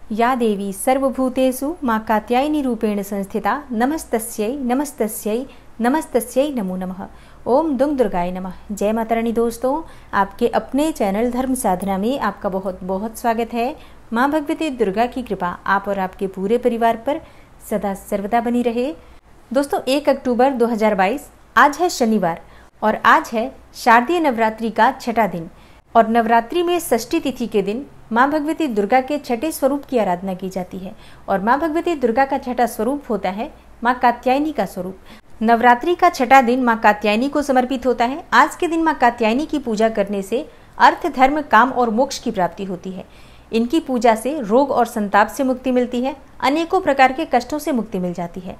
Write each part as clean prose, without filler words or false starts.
या देवी सर्वभूतेषु मां कात्यायनी रूपेण संस्थिता नमस्तस्यै नमस्तस्यै नमस्तस्यै नमो नमः। ओम दुम दुर्गाय नमः। जय माता रानी। दोस्तों, आपके अपने चैनल धर्म साधना में आपका बहुत बहुत स्वागत है। माँ भगवती दुर्गा की कृपा आप और आपके पूरे परिवार पर सदा सर्वदा बनी रहे। दोस्तों, 1 अक्टूबर 2022 आज है शनिवार और आज है शारदीय नवरात्रि का छठा दिन। और नवरात्रि में षष्ठी तिथि के दिन माँ भगवती दुर्गा के छठे स्वरूप की आराधना की जाती है। और माँ भगवती दुर्गा का छठा स्वरूप होता है माँ कात्यायनी का स्वरूप। नवरात्रि का छठा दिन माँ कात्यायनी को समर्पित होता है। आज के दिन माँ कात्यायनी की पूजा करने से अर्थ, धर्म, काम और मोक्ष की प्राप्ति होती है। इनकी पूजा से रोग और संताप से मुक्ति मिलती है, अनेकों प्रकार के कष्टों से मुक्ति मिल जाती है।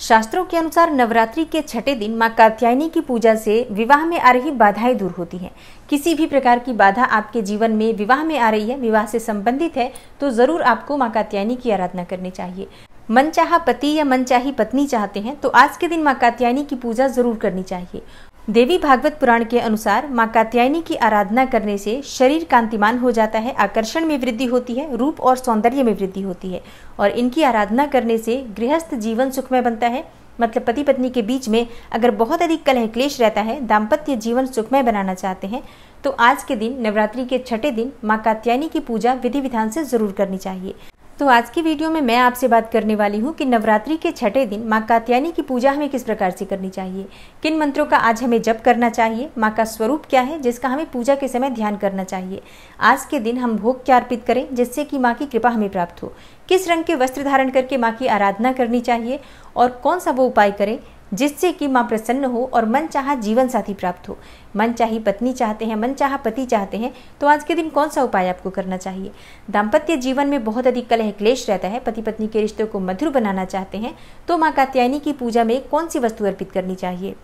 शास्त्रों के अनुसार नवरात्रि के छठे दिन माँ कात्यायनी की पूजा से विवाह में आ रही बाधाएं दूर होती हैं। किसी भी प्रकार की बाधा आपके जीवन में विवाह में आ रही है, विवाह से संबंधित है, तो जरूर आपको माँ कात्यायनी की आराधना करनी चाहिए। मनचाहा पति या मनचाही पत्नी चाहते हैं तो आज के दिन माँ कात्यायनी की पूजा जरूर करनी चाहिए। देवी भागवत पुराण के अनुसार माँ कात्यायनी की आराधना करने से शरीर कांतिमान हो जाता है, आकर्षण में वृद्धि होती है, रूप और सौंदर्य में वृद्धि होती है। और इनकी आराधना करने से गृहस्थ जीवन सुखमय बनता है। मतलब पति पत्नी के बीच में अगर बहुत अधिक कलह क्लेश रहता है, दाम्पत्य जीवन सुखमय बनाना चाहते हैं, तो आज के दिन नवरात्रि के छठे दिन माँ कात्यायनी की पूजा विधि विधान से जरूर करनी चाहिए। तो आज की वीडियो में मैं आपसे बात करने वाली हूँ कि नवरात्रि के छठे दिन माँ कात्यायनी की पूजा हमें किस प्रकार से करनी चाहिए, किन मंत्रों का आज हमें जप करना चाहिए, माँ का स्वरूप क्या है जिसका हमें पूजा के समय ध्यान करना चाहिए, आज के दिन हम भोग क्या अर्पित करें जिससे कि माँ की कृपा हमें प्राप्त हो, किस रंग के वस्त्र धारण करके माँ की आराधना करनी चाहिए और कौन सा वो उपाय करें जिससे कि माँ प्रसन्न हो और मन चाहा जीवन साथी प्राप्त हो। मन चाही पत्नी चाहते हैं, मन चाहा पति चाहते हैं, तो आज के दिन कौन सा उपाय आपको करना चाहिए। दाम्पत्य जीवन में बहुत अधिक कलह क्लेश रहता है, पति पत्नी के रिश्तों को मधुर बनाना चाहते हैं, तो माँ कात्यायनी की पूजा में कौन सी वस्तु अर्पित करनी चाहिए।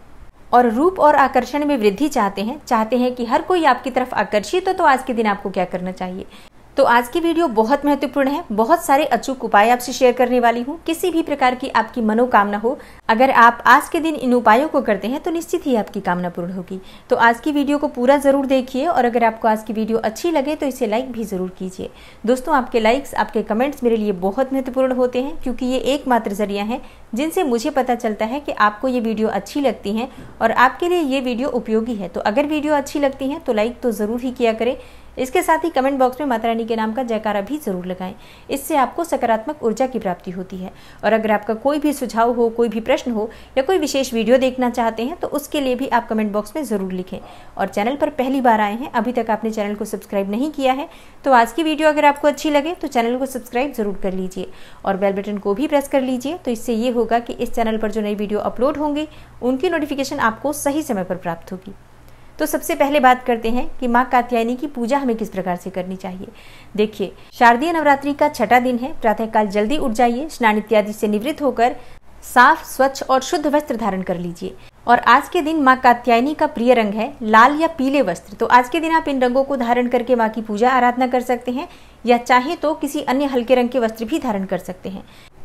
और रूप और आकर्षण में वृद्धि चाहते हैं कि हर कोई आपकी तरफ आकर्षित हो, तो आज के दिन आपको क्या करना चाहिए। तो आज की वीडियो बहुत महत्वपूर्ण है। बहुत सारे अचूक उपाय आपसे शेयर करने वाली हूँ। किसी भी प्रकार की आपकी मनोकामना हो, अगर आप आज के दिन इन उपायों को करते हैं तो निश्चित ही आपकी कामना पूर्ण होगी। तो आज की वीडियो को पूरा जरूर देखिए और अगर आपको आज की वीडियो अच्छी लगे तो इसे लाइक भी जरूर कीजिए। दोस्तों, आपके लाइक्स, आपके कमेंट्स मेरे लिए बहुत महत्वपूर्ण होते हैं, क्योंकि ये एकमात्र जरिया है जिनसे मुझे पता चलता है कि आपको ये वीडियो अच्छी लगती हैं और आपके लिए ये वीडियो उपयोगी है। तो अगर वीडियो अच्छी लगती है तो लाइक तो जरूर ही किया करें। इसके साथ ही कमेंट बॉक्स में माता रानी के नाम का जयकारा भी जरूर लगाएं। इससे आपको सकारात्मक ऊर्जा की प्राप्ति होती है। और अगर आपका कोई भी सुझाव हो, कोई भी प्रश्न हो या कोई विशेष वीडियो देखना चाहते हैं तो उसके लिए भी आप कमेंट बॉक्स में जरूर लिखें। और चैनल पर पहली बार आए हैं, अभी तक आपने चैनल को सब्सक्राइब नहीं किया है, तो आज की वीडियो अगर आपको अच्छी लगे तो चैनल को सब्सक्राइब जरूर कर लीजिए और बेल बटन को भी प्रेस कर लीजिए। तो इससे ये होगा कि इस चैनल पर जो नई वीडियो अपलोड होंगी उनकी नोटिफिकेशन आपको सही समय पर प्राप्त होगी। तो सबसे पहले बात करते हैं कि माँ कात्यायनी की पूजा हमें किस प्रकार से करनी चाहिए। देखिए, शारदीय नवरात्रि का छठा दिन है। प्रातःकाल जल्दी उठ जाइए, स्नान इत्यादि से निवृत्त होकर साफ, स्वच्छ और शुद्ध वस्त्र धारण कर लीजिए। और आज के दिन माँ कात्यायनी का प्रिय रंग है लाल या पीले वस्त्र। तो आज के दिन आप इन रंगों को धारण करके माँ की पूजा आराधना कर सकते हैं, या चाहे तो किसी अन्य हल्के रंग के वस्त्र भी धारण कर सकते हैं।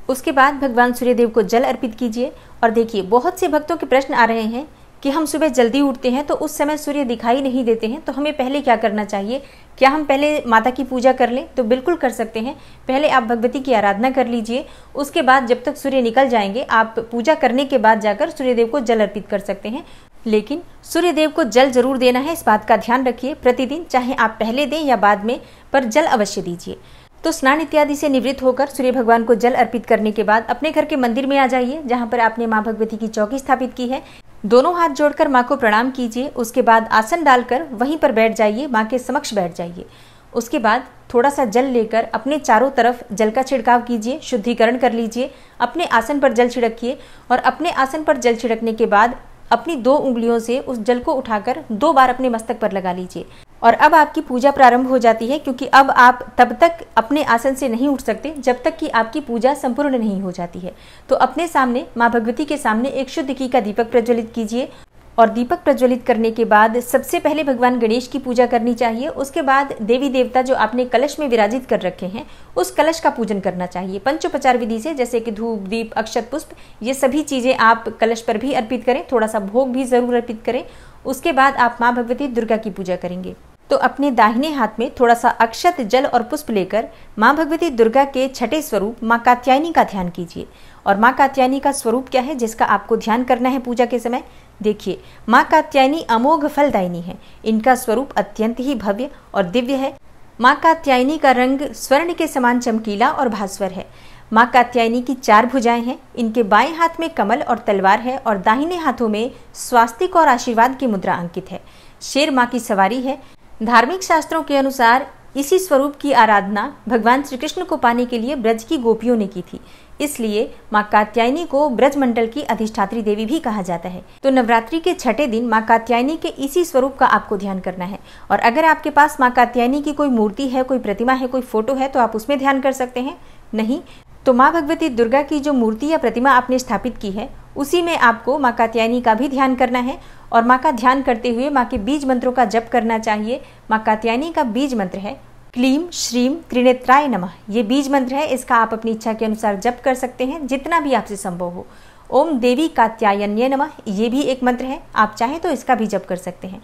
उसके बाद भगवान सूर्यदेव को जल अर्पित कीजिए। और देखिए, बहुत से भक्तों के प्रश्न आ रहे हैं कि हम सुबह जल्दी उठते हैं तो उस समय सूर्य दिखाई नहीं देते हैं, तो हमें पहले क्या करना चाहिए। क्या हम पहले माता की पूजा कर लें? तो बिल्कुल कर सकते हैं। पहले आप भगवती की आराधना कर लीजिए, उसके बाद जब तक सूर्य निकल जाएंगे आप पूजा करने के बाद जाकर सूर्यदेव को जल अर्पित कर सकते हैं। लेकिन सूर्यदेव को जल जरूर देना है, इस बात का ध्यान रखिए। प्रतिदिन चाहे आप पहले दें या बाद में, पर जल अवश्य दीजिए। तो स्नान इत्यादि से निवृत्त होकर सूर्य भगवान को जल अर्पित करने के बाद अपने घर के मंदिर में आ जाइए, जहाँ पर आपने माँ भगवती की चौकी स्थापित की है। दोनों हाथ जोड़कर माँ को प्रणाम कीजिए। उसके बाद आसन डालकर वहीं पर बैठ जाइए, माँ के समक्ष बैठ जाइए। उसके बाद थोड़ा सा जल लेकर अपने चारों तरफ जल का छिड़काव कीजिए, शुद्धिकरण कर लीजिए। अपने आसन पर जल छिड़किए और अपने आसन पर जल छिड़कने के बाद अपनी 2 उंगलियों से उस जल को उठाकर 2 बार अपने मस्तक पर लगा लीजिए। और अब आपकी पूजा प्रारंभ हो जाती है, क्योंकि अब आप तब तक अपने आसन से नहीं उठ सकते जब तक कि आपकी पूजा संपूर्ण नहीं हो जाती है। तो अपने सामने, माँ भगवती के सामने एक शुद्ध घी का दीपक प्रज्वलित कीजिए। और दीपक प्रज्वलित करने के बाद सबसे पहले भगवान गणेश की पूजा करनी चाहिए। उसके बाद देवी देवता जो आपने कलश में विराजित कर रखे हैं उस कलश का पूजन करना चाहिए पंचोपचार विधि से, जैसे कि धूप, दीप, अक्षत, पुष्प, ये सभी चीजें आप कलश पर भी अर्पित करें। थोड़ा सा भोग भी जरूर अर्पित करें। उसके बाद आप माँ भगवती दुर्गा की पूजा करेंगे। तो अपने दाहिने हाथ में थोड़ा सा अक्षत, जल और पुष्प लेकर माँ भगवती दुर्गा के छठे स्वरूप माँ कात्यायनी का ध्यान कीजिए। और माँ कात्यायनी का स्वरूप क्या है जिसका आपको ध्यान करना है पूजा के समय? देखिए, माँ कात्यायनी अमोघ फलदायिनी है। इनका स्वरूप अत्यंत ही भव्य और दिव्य है। माँ कात्यायनी का रंग स्वर्ण के समान चमकीला और भास्वर है। माँ कात्यायनी की 4 भुजाएं हैं। इनके बाएं हाथ में कमल और तलवार है और दाहिने हाथों में स्वास्तिक और आशीर्वाद की मुद्रा अंकित है। शेर माँ की सवारी है। धार्मिक शास्त्रों के अनुसार इसी स्वरूप की आराधना भगवान श्री कृष्ण को पाने के लिए ब्रज की गोपियों ने की थी। इसलिए माँ कात्यायनी को ब्रज मंडल की अधिष्ठात्री देवी भी कहा जाता है। तो नवरात्रि के छठे दिन माँ कात्यायनी के इसी स्वरूप का आपको ध्यान करना है। और अगर आपके पास माँ कात्यायनी की कोई मूर्ति है, कोई प्रतिमा है, कोई फोटो है तो आप उसमें ध्यान कर सकते हैं। नहीं तो माँ भगवती दुर्गा की जो मूर्ति या प्रतिमा आपने स्थापित की है उसी में आपको माँ कात्यायनी का भी ध्यान करना है। और माँ का ध्यान करते हुए माँ के बीज मंत्रों का जप करना चाहिए। माँ कात्यायनी का बीज मंत्र है क्लीम श्रीम त्रिनेत्राय नमः। ये बीज मंत्र है, इसका आप अपनी इच्छा के अनुसार जप कर सकते हैं जितना भी आपसे संभव हो। ओम देवी कात्यायन्ये नमः, ये भी एक मंत्र है, आप चाहें तो इसका भी जप कर सकते हैं।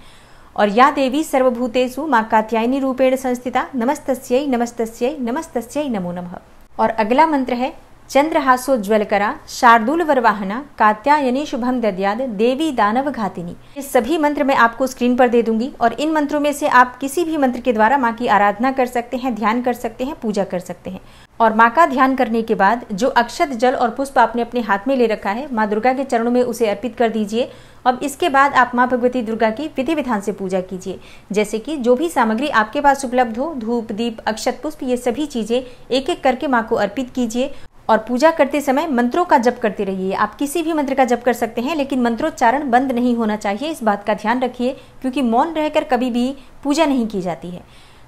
और या देवी सर्वभूतेषु माँ कात्यायनी रूपेण संस्थिता नमस्तस्यै नमस्तस्यै नमस्तस्यै नमो नमः। और अगला मंत्र है चंद्रहासोज्ज्वलकरा शार्दूल वरवाहना कात्यायनी शुभम दद्याद देवी दानव घातिनी। ये सभी मंत्र मैं आपको स्क्रीन पर दे दूंगी और इन मंत्रों में से आप किसी भी मंत्र के द्वारा माँ की आराधना कर सकते हैं, ध्यान कर सकते हैं, पूजा कर सकते हैं। और माँ का ध्यान करने के बाद जो अक्षत, जल और पुष्प आपने अपने हाथ में ले रखा है माँ दुर्गा के चरणों में उसे अर्पित कर दीजिए। अब इसके बाद आप माँ भगवती दुर्गा की विधि विधान से पूजा कीजिए। जैसे कि जो भी सामग्री आपके पास उपलब्ध हो, धूप, दीप, अक्षत, पुष्प, ये सभी चीजें एक एक करके माँ को अर्पित कीजिए। और पूजा करते समय मंत्रों का जप करते रहिए। आप किसी भी मंत्र का जप कर सकते हैं लेकिन मंत्रोच्चारण बंद नहीं होना चाहिए, इस बात का ध्यान रखिए क्योंकि मौन रहकर कभी भी पूजा नहीं की जाती है।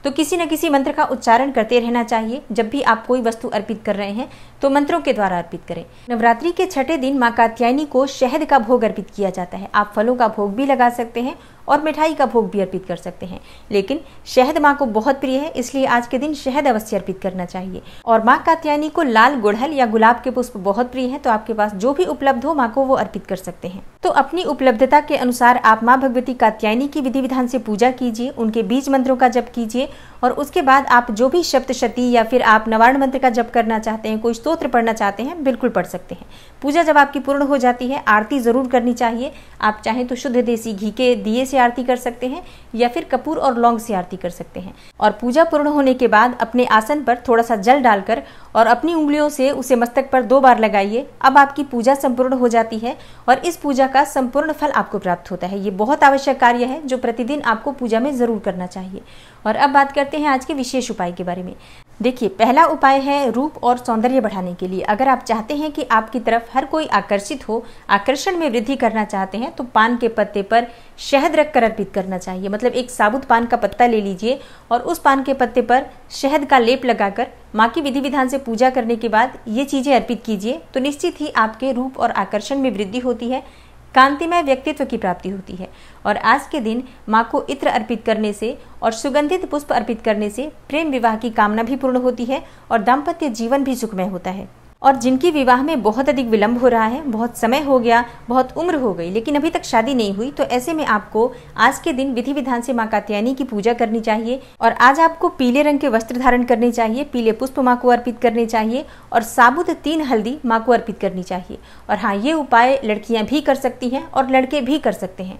तो किसी न किसी मंत्र का उच्चारण करते रहना चाहिए। जब भी आप कोई वस्तु अर्पित कर रहे हैं तो मंत्रों के द्वारा अर्पित करें। नवरात्रि के छठे दिन माँ कात्यायनी को शहद का भोग अर्पित किया जाता है। आप फलों का भोग भी लगा सकते हैं और मिठाई का भोग भी अर्पित कर सकते हैं, लेकिन शहद माँ को बहुत प्रिय है इसलिए आज के दिन शहद अवश्य अर्पित करना चाहिए। और माँ कात्यायनी को लाल गुड़हल या गुलाब के पुष्प बहुत प्रिय है, तो आपके पास जो भी उपलब्ध हो माँ को वो अर्पित कर सकते हैं। तो अपनी उपलब्धता के अनुसार आप माँ भगवती कात्यायनी की विधि विधान से पूजा कीजिए, उनके बीज मंत्रों का जप कीजिए और उसके बाद आप जो भी सप्तशती या फिर आप नवार्ण मंत्र का जप करना चाहते हैं, कोई स्तोत्र पढ़ना चाहते हैं, बिल्कुल पढ़ सकते हैं। पूजा जब आपकी पूर्ण हो जाती है आरती जरूर करनी चाहिए। आप चाहें तो शुद्ध देसी घी के दिए से आरती कर सकते हैं या फिर कपूर और लौंग से आरती कर सकते हैं। और पूजा पूर्ण होने के बाद अपने आसन पर थोड़ा सा जल डालकर और अपनी उंगलियों से उसे मस्तक पर 2 बार लगाइए। अब आपकी पूजा संपूर्ण हो जाती है और इस पूजा का संपूर्ण फल आपको प्राप्त होता है। ये बहुत आवश्यक कार्य है जो प्रतिदिन आपको पूजा में जरूर करना चाहिए। और अब बात करते हैं आज के विशेष उपाय के बारे में। देखिए, पहला उपाय है रूप और सौंदर्य बढ़ाने के लिए। अगर आप चाहते हैं कि आपकी तरफ हर कोई आकर्षित हो, आकर्षण में वृद्धि करना चाहते हैं, तो पान के पत्ते पर शहद रखकर अर्पित करना चाहिए। मतलब एक साबुत पान का पत्ता ले लीजिए और उस पान के पत्ते पर शहद का लेप लगाकर माँ की विधि विधान से पूजा करने के बाद ये चीजें अर्पित कीजिए, तो निश्चित ही आपके रूप और आकर्षण में वृद्धि होती है, कांतिमय व्यक्तित्व की प्राप्ति होती है। और आज के दिन माँ को इत्र अर्पित करने से और सुगंधित पुष्प अर्पित करने से प्रेम विवाह की कामना भी पूर्ण होती है और दाम्पत्य जीवन भी सुखमय होता है। और जिनकी विवाह में बहुत अधिक विलंब हो रहा है, बहुत समय हो गया, बहुत उम्र हो गई लेकिन अभी तक शादी नहीं हुई, तो ऐसे में आपको आज के दिन विधि विधान से माँ कात्यायनी की पूजा करनी चाहिए। और आज आपको पीले रंग के वस्त्र धारण करने चाहिए, पीले पुष्प माँ को अर्पित करने चाहिए और साबुत 3 हल्दी माँ को अर्पित करनी चाहिए। और हाँ, ये उपाय लड़कियां भी कर सकती हैं और लड़के भी कर सकते हैं।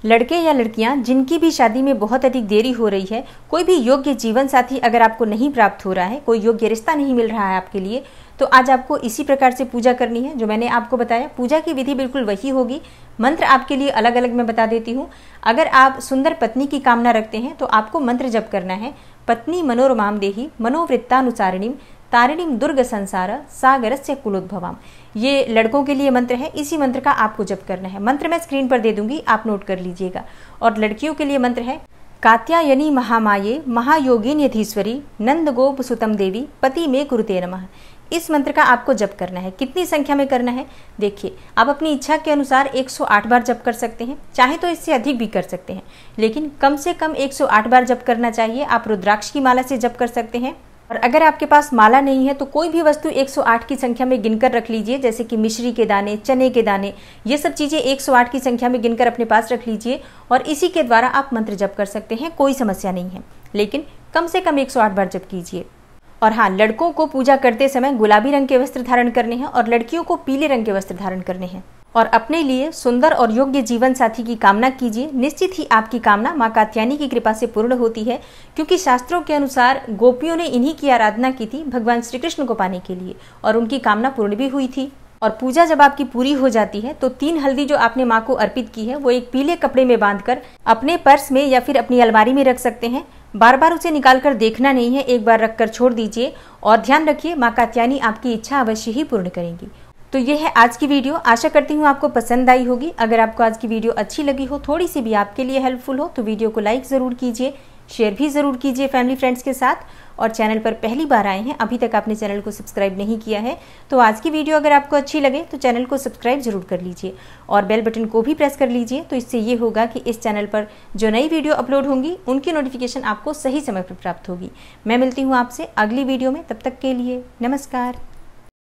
लड़के या लड़कियां जिनकी भी शादी में बहुत अधिक देरी हो रही है, कोई भी योग्य जीवन साथी अगर आपको नहीं प्राप्त हो रहा है, कोई योग्य रिश्ता नहीं मिल रहा है आपके लिए, तो आज आपको इसी प्रकार से पूजा करनी है जो मैंने आपको बताया। पूजा की विधि बिल्कुल वही होगी, मंत्र आपके लिए अलग अलग मैं बता देती हूँ। अगर आप सुंदर पत्नी की कामना रखते हैं तो आपको मंत्र जप करना है पत्नी मनोरमाम देहि मनोवृत्तानुसारिणीम तारिणीम दुर्ग संसार सागरस्य कुलोद्भवाम। ये लड़कों के लिए मंत्र है, इसी मंत्र का आपको जप करना है। मंत्र मैं स्क्रीन पर दे दूंगी, आप नोट कर लीजिएगा। और लड़कियों के लिए मंत्र है कात्यायनी महामाये महायोगिन यधीश्वरी नंद गोप सुतम देवी पति में कुरुते नमः। इस मंत्र का आपको जप करना है। कितनी संख्या में करना है? देखिए, आप अपनी इच्छा के अनुसार 108 बार जप कर सकते हैं, चाहे तो इससे अधिक भी कर सकते हैं, लेकिन कम से कम 108 बार जप करना चाहिए। आप रुद्राक्ष की माला से जप कर सकते हैं, और अगर आपके पास माला नहीं है तो कोई भी वस्तु 108 की संख्या में गिनकर रख लीजिए, जैसे कि मिश्री के दाने, चने के दाने, ये सब चीज़ें 108 की संख्या में गिनकर अपने पास रख लीजिए और इसी के द्वारा आप मंत्र जप कर सकते हैं, कोई समस्या नहीं है। लेकिन कम से कम 108 बार जप कीजिए। और हाँ, लड़कों को पूजा करते समय गुलाबी रंग के वस्त्र धारण करने हैं और लड़कियों को पीले रंग के वस्त्र धारण करने हैं। और अपने लिए सुंदर और योग्य जीवन साथी की कामना कीजिए। निश्चित ही आपकी कामना माँ कात्यायनी की कृपा से पूर्ण होती है, क्योंकि शास्त्रों के अनुसार गोपियों ने इन्हीं की आराधना की थी भगवान श्री कृष्ण को पाने के लिए, और उनकी कामना पूर्ण भी हुई थी। और पूजा जब आपकी पूरी हो जाती है तो 3 हल्दी जो आपने माँ को अर्पित की है वो एक पीले कपड़े में बांधकर अपने पर्स में या फिर अपनी अलमारी में रख सकते हैं। बार बार उसे निकाल कर देखना नहीं है, एक बार रखकर छोड़ दीजिए। और ध्यान रखिए, माँ कात्यायनी आपकी इच्छा अवश्य ही पूर्ण करेंगी। तो ये है आज की वीडियो। आशा करती हूँ आपको पसंद आई होगी। अगर आपको आज की वीडियो अच्छी लगी हो, थोड़ी सी भी आपके लिए हेल्पफुल हो, तो वीडियो को लाइक ज़रूर कीजिए, शेयर भी ज़रूर कीजिए फैमिली फ्रेंड्स के साथ। और चैनल पर पहली बार आए हैं, अभी तक आपने चैनल को सब्सक्राइब नहीं किया है, तो आज की वीडियो अगर आपको अच्छी लगे तो चैनल को सब्सक्राइब जरूर कर लीजिए और बेल बटन को भी प्रेस कर लीजिए। तो इससे ये होगा कि इस चैनल पर जो नई वीडियो अपलोड होंगी उनकी नोटिफिकेशन आपको सही समय पर प्राप्त होगी। मैं मिलती हूँ आपसे अगली वीडियो में, तब तक के लिए नमस्कार।